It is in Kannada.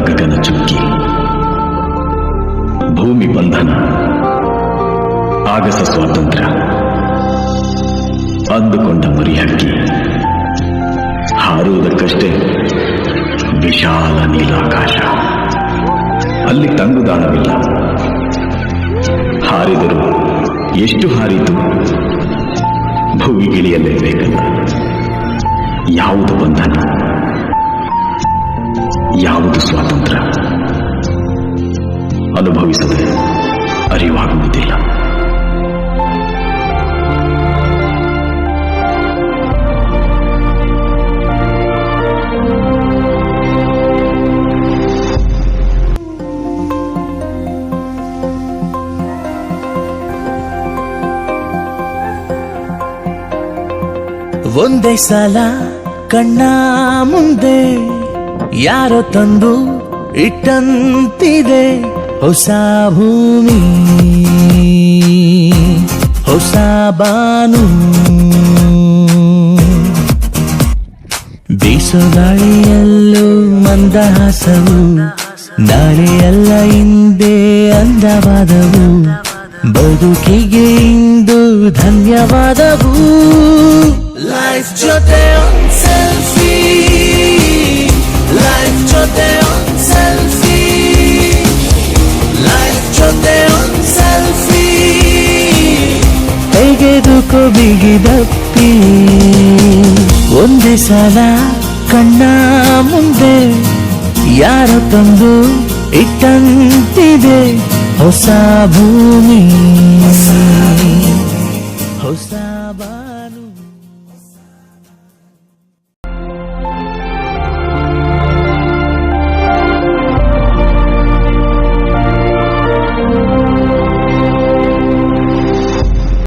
ಗಗನ ಚುಕ್ಕಿ, ಭೂಮಿ ಬಂಧನ, ಆಗಸ ಸ್ವಾತಂತ್ರ್ಯ, ಅಂದುಕೊಂಡ ಮರಿ ಹಕ್ಕಿ, ಹಾರುವುದಕ್ಕಷ್ಟೇ ವಿಶಾಲ ನೀಲಾಕಾಶ. ಅಲ್ಲಿ ತಂಗುದಾಣವಿಲ್ಲ, ಹಾರಿದರು ಎಷ್ಟು ಹಾರಿತು ಭುವಿಗಿಳಿಯಲೇಬೇಕಲ್ಲ. ಯಾವುದು ಬಂಧನ, ಯಾವುದು ಸ್ವಾತಂತ್ರ್ಯ ಅನುಭವಿಸದೆ ಅರಿವಾಗುವುದಿಲ್ಲ. ಒಂದೇ ಸಲ ಕಣ್ಣ ಮುಂದೆ ಯಾರೋ ತಂದು ಇಟ್ಟಂತಿದೆ ಹೊಸ ಭೂಮಿ, ಹೊಸ ಬಾನು. ಬೀಸೋ ಗಾಳಿಯಲ್ಲೂ ಮಂದಹಾಸವು, ನಾಳೆಯಲ್ಲ ಹಿಂದೆ ಅಂದವಾದವು, ಬದುಕಿಗೆ ಇಂದು ಧನ್ಯವಾದವು. ಲೈಫ್ ಜೊತೆ ಒಂದು ಸೆಲ್ಫಿ, ಲೈಫ್ ಜೊತೆ ಒಂದು ಸೆಲ್ಫಿ, ಲೈಫ್ ಜೊತೆ ಒಂದು ಸೆಲ್ಫಿ, ತೆಗೆದುಕೋ ಬಿಗಿದಪ್ಪಿ. ಒಂದೇ ಸಲ ಕಣ್ಣ ಮುಂದೆ ಯಾರೋ ತಂದು ಇಟ್ಟಂತಿದೆ ಹೊಸ ಭೂಮಿ, ಹೊಸ